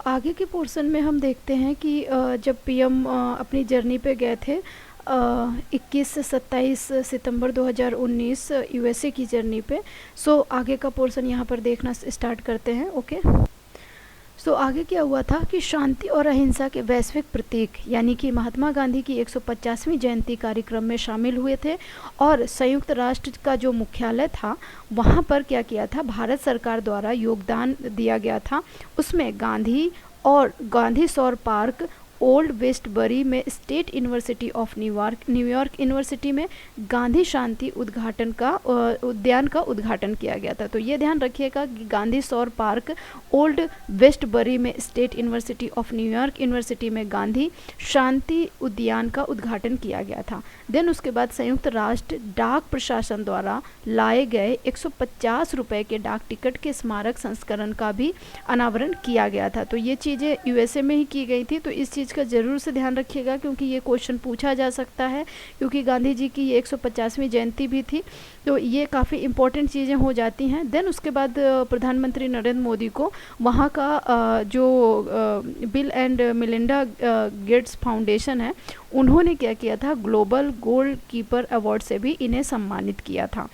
आगे के पोर्शन में हम देखते हैं कि जब पीएम अपनी जर्नी पे गए थे 21 से 27 सितंबर 2019 यूएसए की जर्नी पे। आगे का पोर्शन यहाँ पर देखना स्टार्ट करते हैं। ओके, आगे क्या हुआ था कि शांति और अहिंसा के वैश्विक प्रतीक यानी कि महात्मा गांधी की 150वीं जयंती कार्यक्रम में शामिल हुए थे और संयुक्त राष्ट्र का जो मुख्यालय था वहाँ पर क्या किया था, भारत सरकार द्वारा योगदान दिया गया था। उसमें गांधी सौर पार्क ओल्ड वेस्टबरी में state university of New York university में गांधी शांति उद्यान का उद्घाटन किया गया था। तो ये ध्यान रखिएगा कि गांधी सौर पार्क ओल्ड वेस्टबरी में state university of New York university में गांधी शांति उद्यान का उद्घाटन किया गया था। देन उसके बाद संयुक्त राष्ट्र डाक प्रशासन द्वारा लाए गए 150 रुपये के डाक टिकट के स्मारक संस्करण का भी अनावरण किया गया था। तो ये चीज़ें यूएसए में ही की गई थी, तो इस चीज़ का ज़रूर से ध्यान रखिएगा क्योंकि ये क्वेश्चन पूछा जा सकता है, क्योंकि गांधी जी की ये 150वीं जयंती भी थी। तो ये काफ़ी इंपॉर्टेंट चीज़ें हो जाती हैं। देन उसके बाद प्रधानमंत्री नरेंद्र मोदी को वहाँ का जो bill and Melinda Gates foundation है, उन्होंने क्या किया था, ग्लोबल गोल्ड कीपर अवार्ड से भी इन्हें सम्मानित किया था।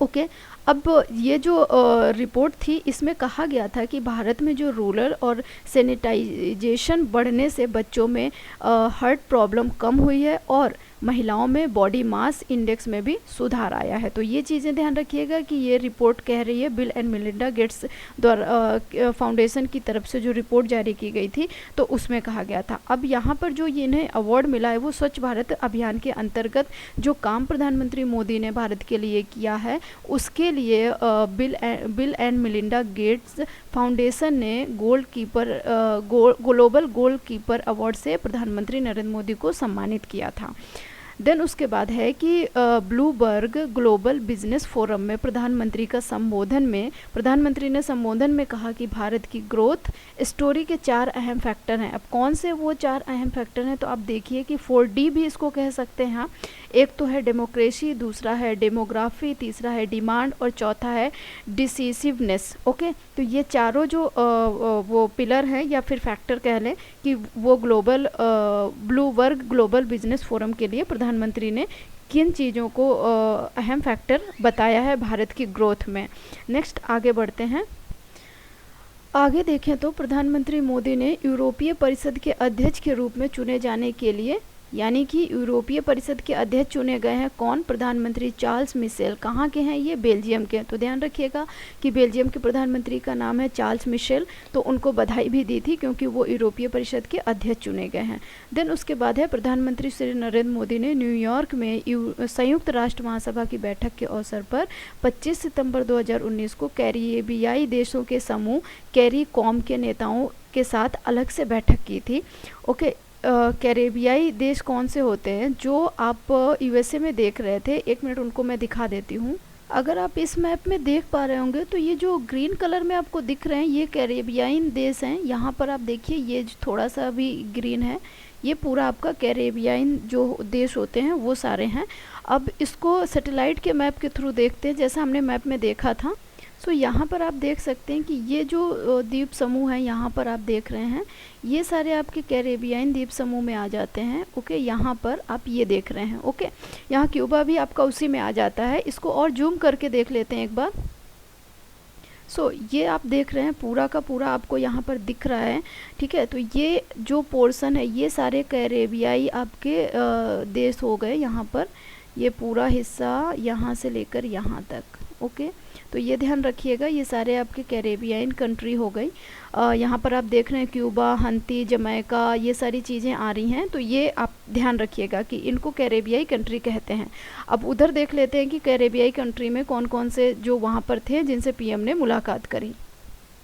ओके, अब ये जो रिपोर्ट थी इसमें कहा गया था कि भारत में जो रूरल और सैनिटाइजेशन बढ़ने से बच्चों में हार्ट प्रॉब्लम कम हुई है और महिलाओं में बॉडी मास इंडेक्स में भी सुधार आया है। तो ये चीज़ें ध्यान रखिएगा कि ये रिपोर्ट कह रही है बिल एंड मिलिंडा गेट्स द्वारा फाउंडेशन की तरफ से जो रिपोर्ट जारी की गई थी, तो उसमें कहा गया था। अब यहाँ पर जो इन्हें अवार्ड मिला है वो स्वच्छ भारत अभियान के अंतर्गत जो काम प्रधानमंत्री मोदी ने भारत के लिए किया है उसके लिए bill and Melinda Gates foundation ने ग्लोबल गोल्ड कीपर अवार्ड से प्रधानमंत्री नरेंद्र मोदी को सम्मानित किया था। देन उसके बाद है कि ब्लूमबर्ग ग्लोबल बिजनेस फोरम में प्रधानमंत्री ने संबोधन में कहा कि भारत की ग्रोथ स्टोरी के 4 अहम फैक्टर हैं। अब कौन से वो 4 अहम फैक्टर हैं, तो आप देखिए कि 4D भी इसको कह सकते हैं। एक तो है डेमोक्रेसी, दूसरा है डेमोग्राफी, तीसरा है डिमांड और चौथा है डिसिसिवनेस। ओके, तो ये चारों जो वो पिलर हैं या फिर फैक्टर कह लें कि वो ब्लूमबर्ग ग्लोबल बिजनेस फोरम के लिए प्रधानमंत्री ने किन चीज़ों को अहम फैक्टर बताया है भारत की ग्रोथ में। नेक्स्ट आगे बढ़ते हैं। आगे देखें तो प्रधानमंत्री मोदी ने यूरोपीय परिषद के अध्यक्ष के रूप में चुने जाने के लिए, यानी कि यूरोपीय परिषद के अध्यक्ष चुने गए हैं कौन, प्रधानमंत्री चार्ल्स मिशेल। कहाँ के हैं ये, बेल्जियम के। तो ध्यान रखिएगा कि बेल्जियम के प्रधानमंत्री का नाम है चार्ल्स मिशेल। तो उनको बधाई भी दी थी क्योंकि वो यूरोपीय परिषद के अध्यक्ष चुने गए हैं। देन उसके बाद है प्रधानमंत्री श्री नरेंद्र मोदी ने न्यूयॉर्क में संयुक्त राष्ट्र महासभा की बैठक के अवसर पर 25 सितंबर 2019 को कैरिबियाई देशों के समूह कैरीकॉम के नेताओं के साथ अलग से बैठक की थी। ओके, कैरेबियाई देश कौन से होते हैं जो आप यूएसए में देख रहे थे, एक मिनट उनको मैं दिखा देती हूँ। अगर आप इस मैप में देख पा रहे होंगे तो ये जो ग्रीन कलर में आपको दिख रहे हैं ये कैरेबियाई देश हैं। यहाँ पर आप देखिए ये थोड़ा सा भी ग्रीन है, ये पूरा आपका कैरेबियाई जो देश होते हैं वो सारे हैं। अब इसको सैटेलाइट के मैप के थ्रू देखते हैं जैसा हमने मैप में देखा था। यहाँ पर आप देख सकते हैं कि ये जो द्वीप समूह हैं यहाँ पर आप देख रहे हैं, ये सारे आपके कैरेबियाई द्वीप समूह में आ जाते हैं। ओके, यहाँ पर आप ये देख रहे हैं। ओके, यहाँ क्यूबा भी आपका उसी में आ जाता है। इसको और जूम करके देख लेते हैं एक बार। ये आप देख रहे हैं पूरा का पूरा आपको यहाँ पर दिख रहा है। ठीक है, तो ये जो पोर्शन है ये सारे कैरेबियाई आपके देश हो गए। यहाँ पर ये पूरा हिस्सा यहाँ से लेकर यहाँ तक। ओके, तो ये ध्यान रखिएगा ये सारे आपके कैरेबियाई कंट्री हो गई। यहाँ पर आप देख रहे हैं क्यूबा, हंती, जमैका, ये सारी चीज़ें आ रही हैं। तो ये आप ध्यान रखिएगा कि इनको कैरेबियाई कंट्री कहते हैं। अब उधर देख लेते हैं कि कैरेबियाई कंट्री में कौन कौन से जो वहाँ पर थे जिनसे पीएम ने मुलाकात करी।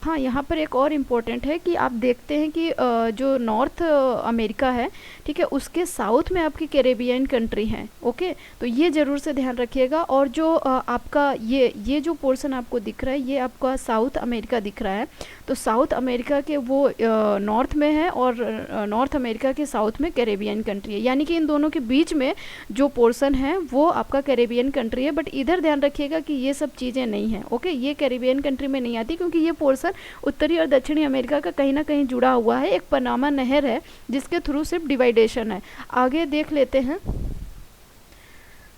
हाँ, यहाँ पर एक और इम्पोर्टेंट है कि आप देखते हैं कि जो नॉर्थ अमेरिका है, ठीक है, उसके साउथ में आपकी कैरेबियन कंट्री हैं। ओके, तो ये ज़रूर से ध्यान रखिएगा। और जो आपका ये जो पोर्शन आपको दिख रहा है ये आपका साउथ अमेरिका दिख रहा है। तो साउथ अमेरिका के वो नॉर्थ में है और नॉर्थ अमेरिका के साउथ में कैरेबियन कंट्री है, यानी कि इन दोनों के बीच में जो पोर्शन है वो आपका कैरेबियन कंट्री है। बट इधर ध्यान रखिएगा कि ये सब चीज़ें नहीं हैं। ओके, ये कैरेबियन कंट्री में नहीं आती क्योंकि ये पोर्शन अक्सर उत्तरी और दक्षिणी अमेरिका का कहीं ना कहीं जुड़ा हुआ है। एक पनामा नहर है जिसके थ्रू सिर्फ डिवाइडेशन है। आगे देख लेते हैं।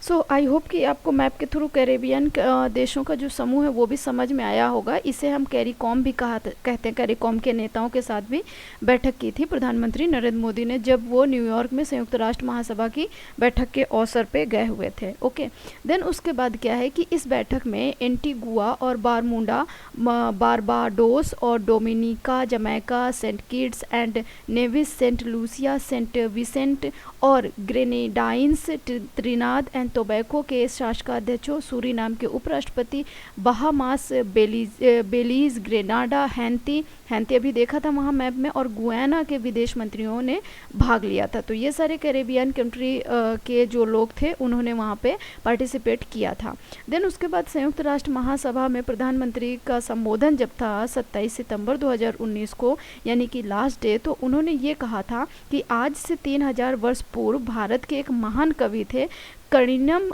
सो आई होप कि आपको मैप के थ्रू कैरेबियन देशों का जो समूह है वो भी समझ में आया होगा। इसे हम कैरिकॉम भी कहते हैं। कैरिकॉम के नेताओं के साथ भी बैठक की थी प्रधानमंत्री नरेंद्र मोदी ने, जब वो न्यूयॉर्क में संयुक्त राष्ट्र महासभा की बैठक के अवसर पे गए हुए थे। ओके, देन उसके बाद क्या है कि इस बैठक में एंटीगुआ और बारमूडा, बारबाडोस और Dominica, Jamaica, Saint Kitts and Nevis, Saint Lucia, Saint Vincent और ग्रेनेडाइंस, त्रिनाद एंड टोबैको के शासकाध्यक्षों, सूरीनाम के उपराष्ट्रपति, बहामास, बेलीज, ग्रेनाडा, हैंती अभी देखा था वहाँ मैप में, और गुयाना के विदेश मंत्रियों ने भाग लिया था। तो ये सारे कैरेबियन कंट्री के जो लोग थे उन्होंने वहाँ पे पार्टिसिपेट किया था। देन उसके बाद संयुक्त राष्ट्र महासभा में प्रधानमंत्री का संबोधन जब था 27 सितंबर 2019 को, यानी कि लास्ट डे, तो उन्होंने ये कहा था कि आज से 3000 वर्ष पूर्व भारत के एक महान कवि थे कणिनम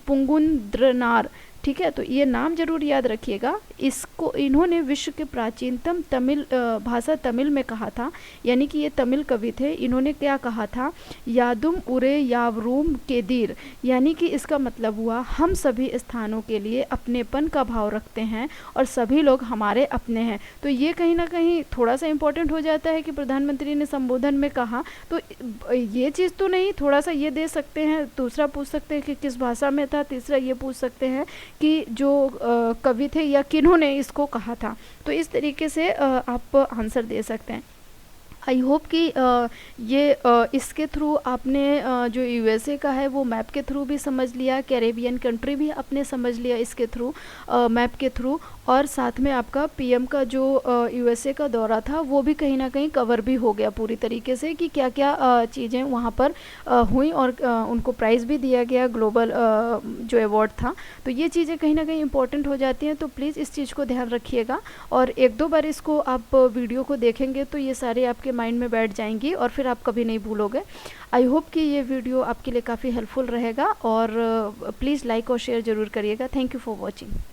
पुंगुंद्रनार। ठीक है, तो ये नाम जरूर याद रखिएगा। इसको इन्होंने विश्व के प्राचीनतम तमिल भाषा तमिल में कहा था, यानी कि ये तमिल कवि थे। इन्होंने क्या कहा था, यादुम उरे यावरूम केदीर, यानी कि इसका मतलब हुआ हम सभी स्थानों के लिए अपनेपन का भाव रखते हैं और सभी लोग हमारे अपने हैं। तो ये कहीं ना कहीं थोड़ा सा इम्पोर्टेंट हो जाता है कि प्रधानमंत्री ने संबोधन में कहा, तो ये चीज़ तो नहीं, थोड़ा सा ये दे सकते हैं, दूसरा पूछ सकते हैं कि किस भाषा में था, तीसरा ये पूछ सकते हैं कि जो कवि थे या किन्होंने इसको कहा था। तो इस तरीके से आप आंसर दे सकते हैं। आई होप कि इसके थ्रू आपने जो यूएसए का है वो मैप के थ्रू भी समझ लिया, कैरेबियन कंट्री भी आपने समझ लिया इसके थ्रू, मैप के थ्रू, और साथ में आपका पीएम का जो यूएसए का दौरा था वो भी कहीं ना कहीं कवर भी हो गया पूरी तरीके से कि क्या क्या चीज़ें वहाँ पर हुई, और उनको प्राइज़ भी दिया गया, ग्लोबल जो अवार्ड था। तो ये चीज़ें कहीं ना कहीं इंपॉर्टेंट हो जाती हैं, तो प्लीज़ इस चीज़ को ध्यान रखिएगा, और एक दो बार इसको आप वीडियो को देखेंगे तो ये सारे आपके माइंड में बैठ जाएंगी और फिर आप कभी नहीं भूलोगे। आई होप कि ये वीडियो आपके लिए काफ़ी हेल्पफुल रहेगा, और प्लीज़ लाइक और शेयर ज़रूर करिएगा। Thank you for watching.